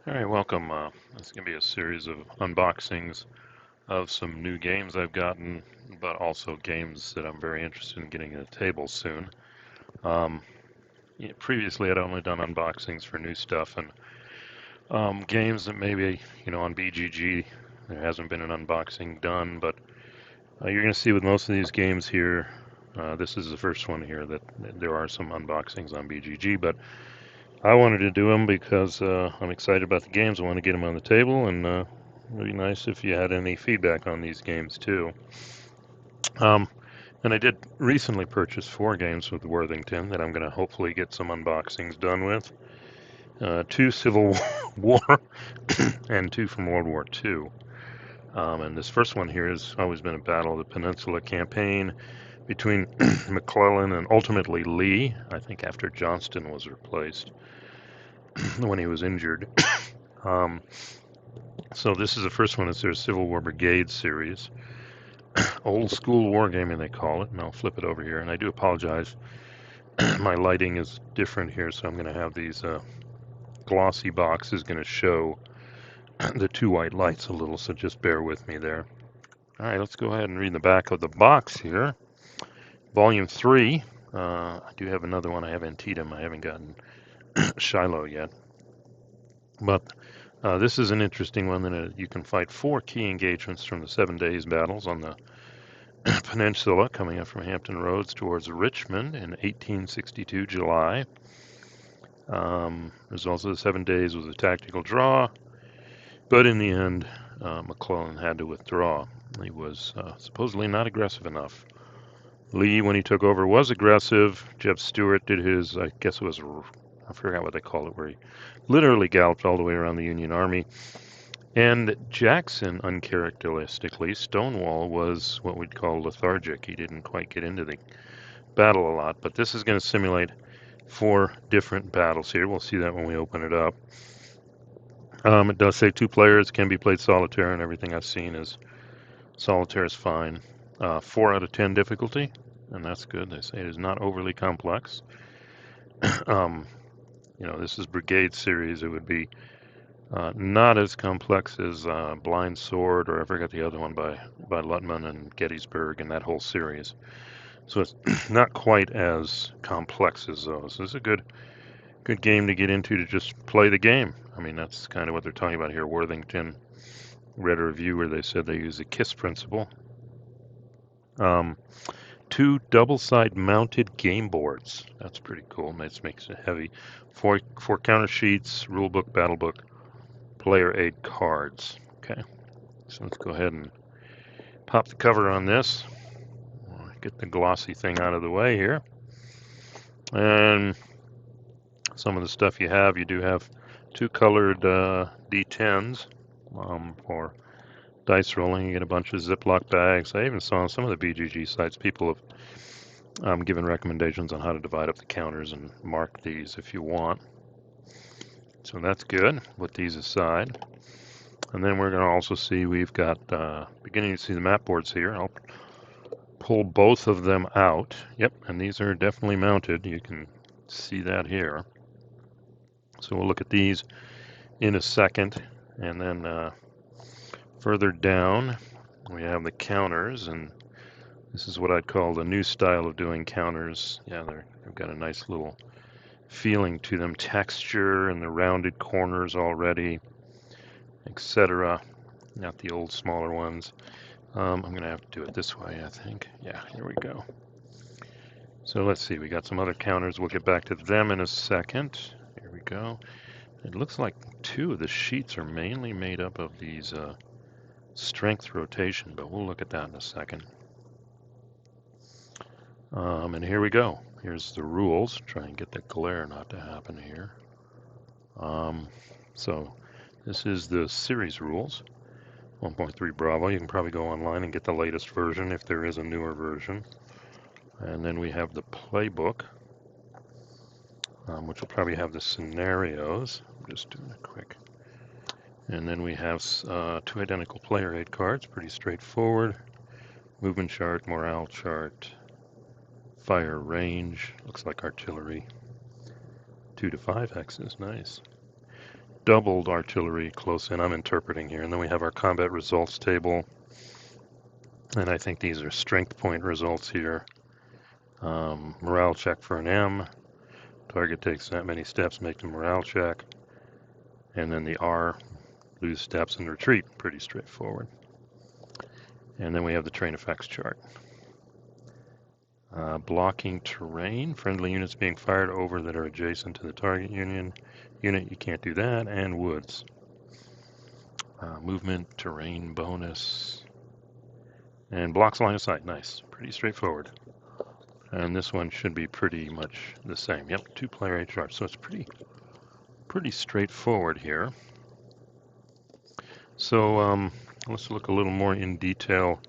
All right, welcome. This is going to be a series of unboxings of some new games I've gotten, but also games that I'm very interested in getting to the table soon. Um, Previously, I'd only done unboxings for new stuff and games that maybe, on BGG there hasn't been an unboxing done, but you're going to see with most of these games here, this is the first one here that there are some unboxings on BGG, but I wanted to do them because I'm excited about the games. I want to get them on the table, and it'd be nice if you had any feedback on these games too. Um, and I did recently purchase 4 games with Worthington that I'm going to hopefully get some unboxings done with. 2 Civil War and 2 from World War II. And this first one here has always been a battle of the Peninsula campaign between McClellan and ultimately Lee, I think after Johnston was replaced when he was injured. Um, so this is the first one. It's their Civil War Brigade series. Old school wargaming, they call it. And I'll flip it over here. And I do apologize. My lighting is different here, so I'm going to have these glossy boxes going to show the 2 white lights a little, so just bear with me there. All right, let's go ahead and read the back of the box here. Volume 3. I do have another one. I have Antietam. I haven't gotten Shiloh yet. But this is an interesting one. That you can fight 4 key engagements from the 7 Days battles on the Peninsula, coming up from Hampton Roads towards Richmond in 1862 July. There's also the 7 Days was a tactical draw, but in the end, McClellan had to withdraw. He was supposedly not aggressive enough. Lee, when he took over, was aggressive. Jeff Stewart did his, I guess it was, I forgot what they call it, where he literally galloped all the way around the Union Army. And Jackson, uncharacteristically, Stonewall was what we'd call lethargic. He didn't quite get into the battle a lot, but this is going to simulate 4 different battles here. We'll see that when we open it up. It does say 2 players, can be played solitaire, and everything I've seen is solitaire is fine. 4 out of 10 difficulty, and that's good. They say it is not overly complex. This is Brigade series. It would be not as complex as Blind Sword, or I forgot the other one by Luttman and Gettysburg and that whole series. So it's not quite as complex as those. This is a good game to get into to just play the game. I mean, that's kind of what they're talking about here. Worthington read a review where they said they use the KISS principle. 2 double-side mounted game boards. That's pretty cool. That makes it heavy. 4 counter sheets, rule book, battle book, player aid cards. Okay, so let's go ahead and pop the cover on this. Get the glossy thing out of the way here. And some of the stuff you do have 2 colored D10s for dice rolling. You get a bunch of Ziploc bags. I even saw on some of the BGG sites people have given recommendations on how to divide up the counters and mark these if you want. So that's good. Put these aside. And then we're going to also see we've got beginning to see the map boards here. I'll pull both of them out. Yep, and these are definitely mounted. You can see that here. So we'll look at these in a second. And then further down, we have the counters, and this is what I'd call the new style of doing counters. Yeah, they've got a nice little feeling to them, texture and the rounded corners already, etc. Not the old smaller ones. I'm going to have to do it this way, I think. Yeah, here we go. So let's see, we got some other counters. We'll get back to them in a second. Here we go. It looks like 2 of the sheets are mainly made up of these strength rotation, but we'll look at that in a second. And here we go. Here's the rules. Try and get the glare not to happen here. So this is the series rules. 1.3 Bravo. You can probably go online and get the latest version if there is a newer version. And then we have the playbook, which will probably have the scenarios. I'm just doing it quick. And then we have 2 identical player aid cards, pretty straightforward. Movement chart, morale chart, fire range, looks like artillery. 2 to 5 hexes, nice. doubled artillery close in. I'm interpreting here. And then we have our combat results table. And I think these are strength point results here. Morale check for an M. Target takes that many steps, make the morale check. And then the R, lose steps and retreat. Pretty straightforward. And then we have the train effects chart. Blocking terrain, friendly units being fired over that are adjacent to the target unit, you can't do that, and woods. Movement, terrain bonus, and blocks line of sight, nice, pretty straightforward. And this one should be pretty much the same. Yep, 2-player HR, so it's pretty straightforward here. So let's look a little more in detail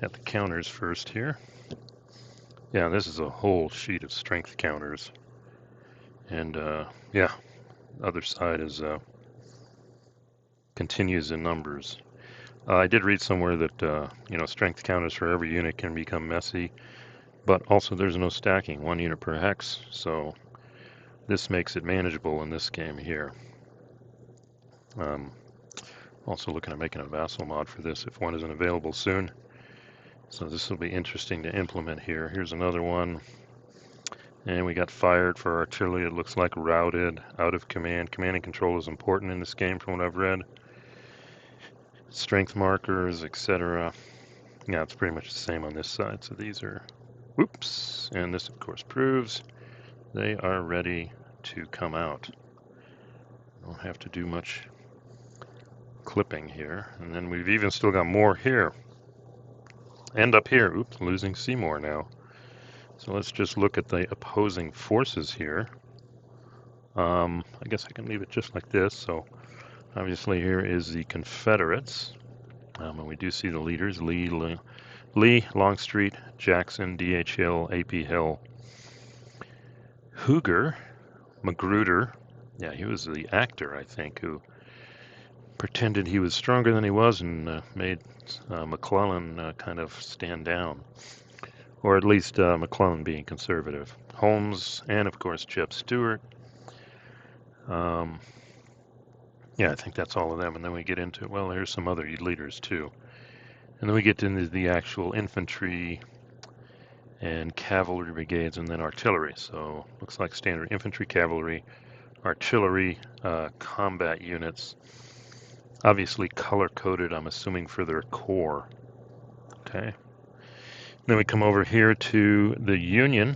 at the counters first here. Yeah, this is a whole sheet of strength counters. And yeah, other side is continues in numbers. I did read somewhere that strength counters for every unit can become messy, but also there's no stacking, 1 unit per hex, so this makes it manageable in this game here. Also looking at making a vassal mod for this if one isn't available soon. So this will be interesting to implement here. Here's another one. And we got fired for artillery. It looks like routed, out of command. Command and control is important in this game from what I've read. Strength markers, etc. Yeah, it's pretty much the same on this side. So these are, whoops. And this, of course, proves they are ready to come out. Don't have to do much clipping here. And then we've even still got more here. And up here, oops, losing Seymour now. So let's just look at the opposing forces here. I guess I can leave it just like this. So obviously here is the Confederates. And we do see the leaders, Lee, Longstreet, Jackson, D.H. Hill, A.P. Hill, Huger, Magruder. Yeah, he was the actor, I think, who pretended he was stronger than he was and made McClellan kind of stand down. Or at least McClellan being conservative. Holmes, and of course Jeb Stuart. Yeah, I think that's all of them. And then we get into, well, here's some other leaders too. And then we get into the actual infantry and cavalry brigades and then artillery. So looks like standard infantry, cavalry, artillery, combat units. Obviously color-coded, I'm assuming, for their corps. Okay. Then we come over here to the Union.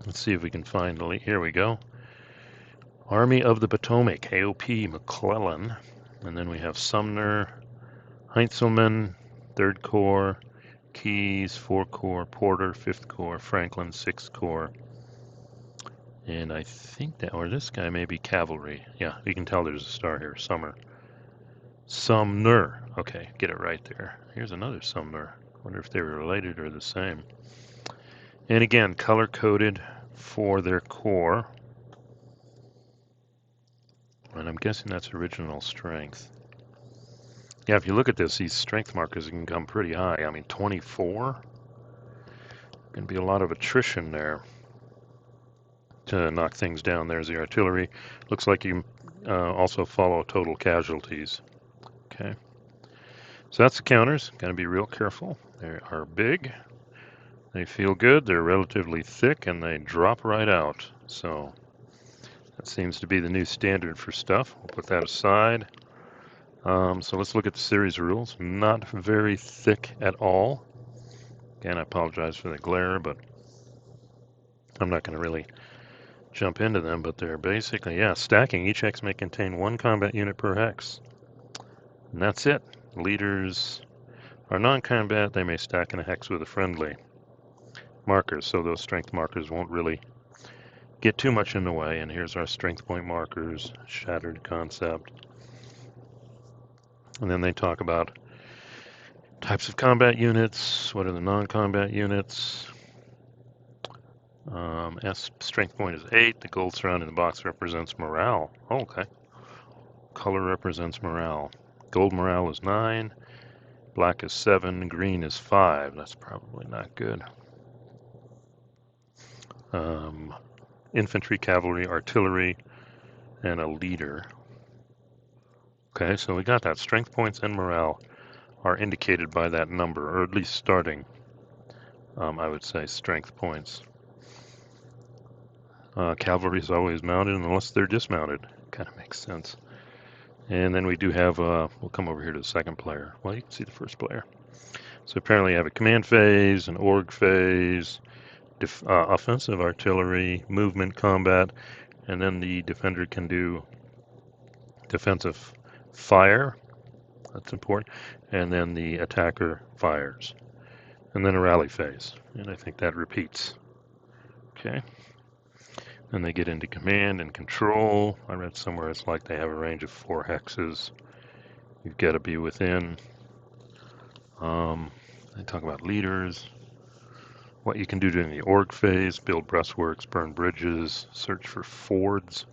Let's see if we can find the, here we go. Army of the Potomac, AOP, McClellan. And then we have Sumner, Heintzelman, 3rd Corps, Keyes, 4th Corps, Porter, 5th Corps, Franklin, 6th Corps. And I think that, or this guy may be cavalry. Yeah, you can tell there's a star here, Sumner. Okay, get it right there. Here's another Sumner. Wonder if they were related or the same. And again, color-coded for their corps. And I'm guessing that's original strength. Yeah, if you look at this, these strength markers can come pretty high. I mean, 24. Going to be a lot of attrition there to knock things down. There's the artillery. Looks like you also follow total casualties. Okay. So that's the counters. Got to be real careful. They are big. They feel good. They're relatively thick, and they drop right out. So that seems to be the new standard for stuff. We'll put that aside. So let's look at the series rules. Not very thick at all. Again, I apologize for the glare, but I'm not going to really jump into them. But they're basically, yeah, stacking. Each hex may contain 1 combat unit per hex. And that's it. Leaders are non-combat. They may stack in a hex with a friendly markers. So those strength markers won't really get too much in the way. And here's our strength point markers, shattered concept. And then they talk about types of combat units. What are the non-combat units? S strength point is 8. The gold surrounding the box represents morale. Oh, okay. Color represents morale. Gold morale is 9. Black is 7. Green is 5. That's probably not good. Infantry, cavalry, artillery, and a leader. Okay, so we got that. Strength points and morale are indicated by that number, or at least starting, I would say, strength points. Cavalry is always mounted unless they're dismounted. Kind of makes sense. And then we do have, we'll come over here to the second player. Well, you can see the first player. So apparently you have a command phase, an org phase, offensive artillery, movement, combat, and then the defender can do defensive fire. That's important. And then the attacker fires. And then a rally phase. And I think that repeats. Okay. Then they get into command and control. I read somewhere it's like they have a range of 4 hexes. You've got to be within. They talk about leaders. What you can do during the org phase: build breastworks, burn bridges, search for fords.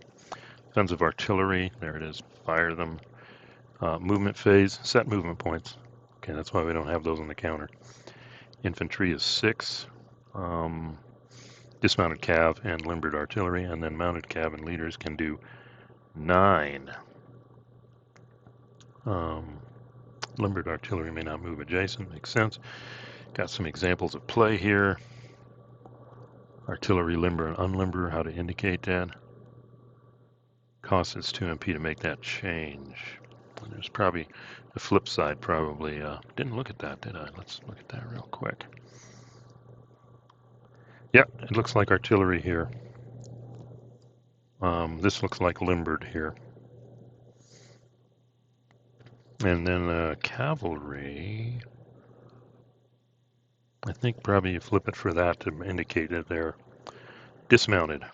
Defensive artillery, there it is, fire them. Movement phase, set movement points. Okay, that's why we don't have those on the counter. Infantry is 6. Dismounted cav and limbered artillery, and then mounted cav and leaders can do 9. Limbered artillery may not move adjacent, makes sense. Got some examples of play here. Artillery limber and unlimber, how to indicate that. Costs us 2 MP to make that change. And there's probably the flip side, probably. Didn't look at that, did I? Let's look at that real quick. Yep, it looks like artillery here. This looks like limbered here. And then cavalry, I think probably you flip it for that to indicate that they're dismounted.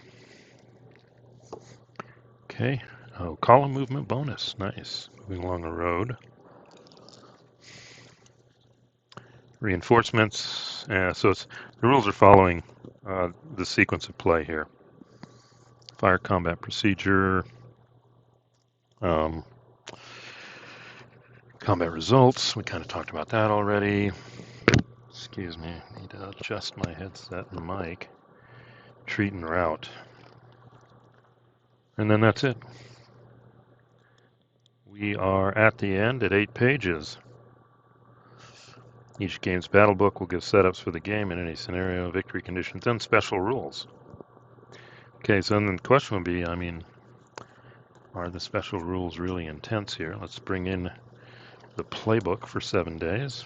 Okay, oh, column movement bonus, nice. Moving along a road. Reinforcements, so the rules are following the sequence of play here. Fire combat procedure. Combat results, we kind of talked about that already. Excuse me, I need to adjust my headset and mic. Treat and route. And then that's it. We are at the end at 8 pages. Each game's battle book will give setups for the game in any scenario, victory conditions, and special rules. Okay, so then the question would be, I mean, are the special rules really intense here? Let's bring in the playbook for 7 days.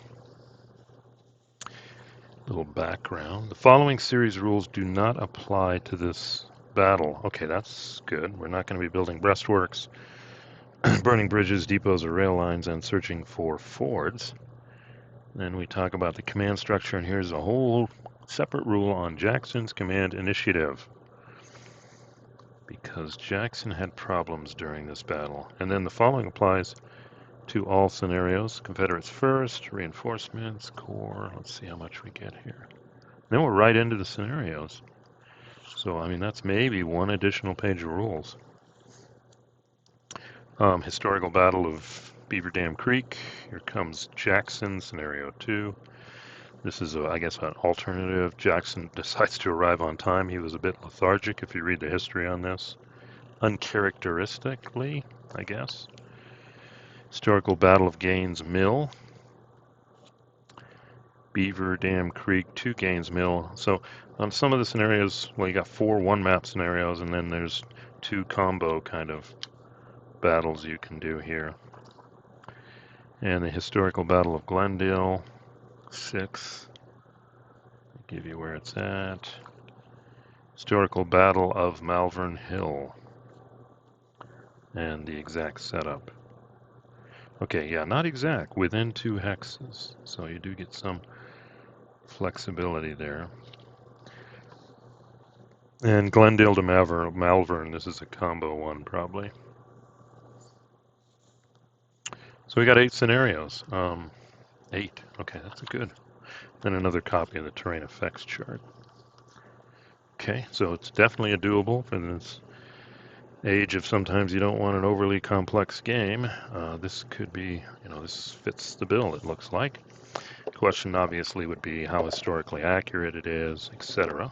Little background. The following series rules do not apply to this battle. Okay, that's good. We're not going to be building breastworks, burning bridges, depots, or rail lines, and searching for fords. Then we talk about the command structure, and here's a whole separate rule on Jackson's command initiative, because Jackson had problems during this battle. And then the following applies to all scenarios. Confederates first, reinforcements, corps. Let's see how much we get here. Then we're right into the scenarios. So, I mean, that's maybe 1 additional page of rules. Historical Battle of Beaver Dam Creek. Here comes Jackson, scenario 2. This is, I guess, an alternative. Jackson decides to arrive on time. He was a bit lethargic, if you read the history on this. Uncharacteristically, I guess. Historical Battle of Gaines Mill. Beaver Dam Creek to Gaines Mill. So on some of the scenarios, well, you got 4 one-map scenarios, and then there's 2 combo kind of battles you can do here. And the Historical Battle of Glendale, 6. I'll give you where it's at. Historical Battle of Malvern Hill. And the exact setup. Okay, yeah, not exact, within 2 hexes. So you do get some flexibility there. And Glendale to Malvern, this is a combo one probably. So we got 8 scenarios. 8, okay, that's good. Then another copy of the terrain effects chart. Okay, so it's definitely a doable for this age of sometimes you don't want an overly complex game. This could be, this fits the bill, it looks like. The question obviously would be how historically accurate it is, etc.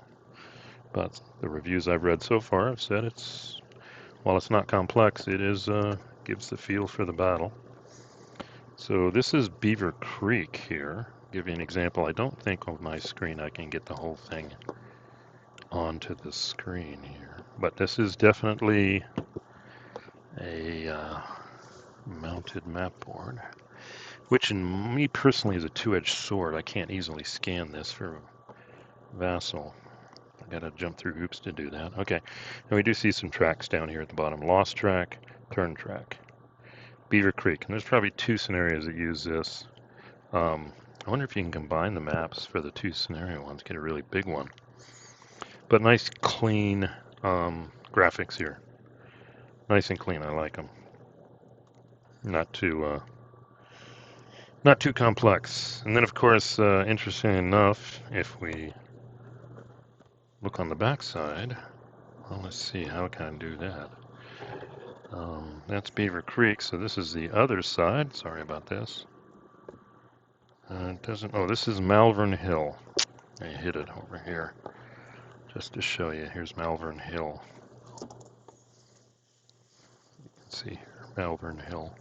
But the reviews I've read so far have said it's while it's not complex, it is gives the feel for the battle. So this is Beaver Creek here. Give you an example. I don't think on my screen I can get the whole thing onto the screen here, but this is definitely a mounted map board, which in me personally is a two-edged sword. I can't easily scan this for Vassal. I gotta jump through hoops to do that. Okay, and we do see some tracks down here at the bottom. Lost track, turn track. Beaver Creek, and there's probably two scenarios that use this. I wonder if you can combine the maps for the two scenario ones, get a really big one. But nice clean graphics here. Nice and clean, I like them. Not too complex. And then of course, interesting enough, if we look on the back side, well, let's see, how can I do that? That's Beaver Creek, so this is the other side. Sorry about this. It doesn't, oh, this is Malvern Hill. I hit it over here just to show you. Here's Malvern Hill. You can see here, Malvern Hill.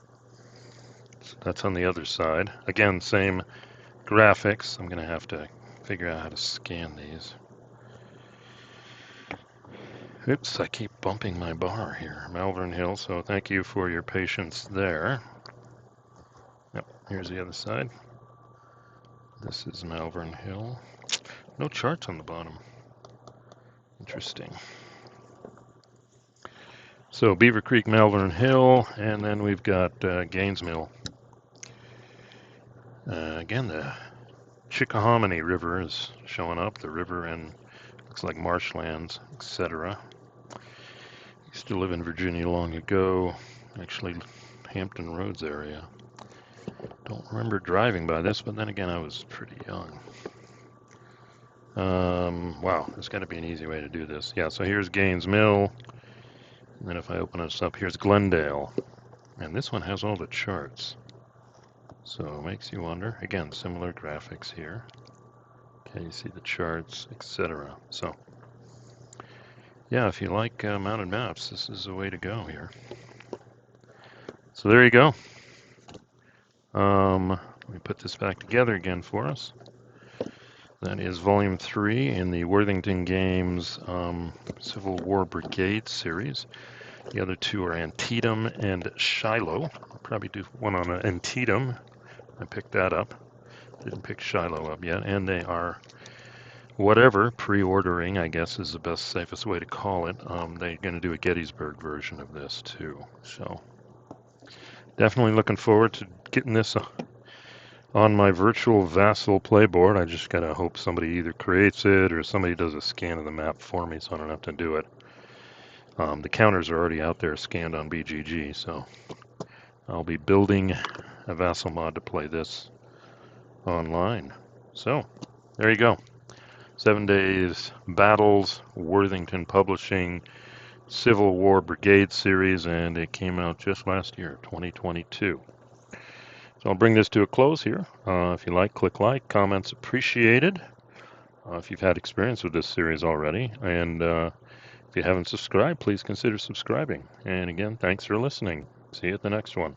So that's on the other side. Again, same graphics. I'm going to have to figure out how to scan these. Oops, I keep bumping my bar here. Malvern Hill, so thank you for your patience there. Yep, here's the other side. This is Malvern Hill. No charts on the bottom. Interesting. So Beaver Creek, Malvern Hill, and then we've got Gaines Mill. Again, the Chickahominy River is showing up. The river and looks like marshlands, etc. Used to live in Virginia long ago. Actually, Hampton Roads area. Don't remember driving by this, but then again, I was pretty young. Wow, there's got to be an easy way to do this. Yeah, so here's Gaines Mill. And then if I open this up, here's Glendale. And this one has all the charts. So it makes you wonder. Again, similar graphics here. Okay, you see the charts, etc. So, yeah, if you like mounted maps, this is the way to go here. So there you go. Let me put this back together again for us. That is Volume 3 in the Worthington Games Civil War Brigade series. The other two are Antietam and Shiloh. I'll probably do one on Antietam. I picked that up. Didn't pick Shiloh up yet. And they are whatever, pre-ordering, I guess is the best, safest way to call it. They're going to do a Gettysburg version of this too. So definitely looking forward to getting this on my virtual Vassal playboard. I just gotta hope somebody either creates it or somebody does a scan of the map for me so I don't have to do it. The counters are already out there scanned on BGG, so I'll be building a Vassal mod to play this online. So there you go. 7 days battles, Worthington Publishing, Civil War Brigade series, and it came out just last year, 2022. So I'll bring this to a close here. If you like, click like. Comments appreciated. If you've had experience with this series already. And if you haven't subscribed, please consider subscribing. And again, thanks for listening. See you at the next one.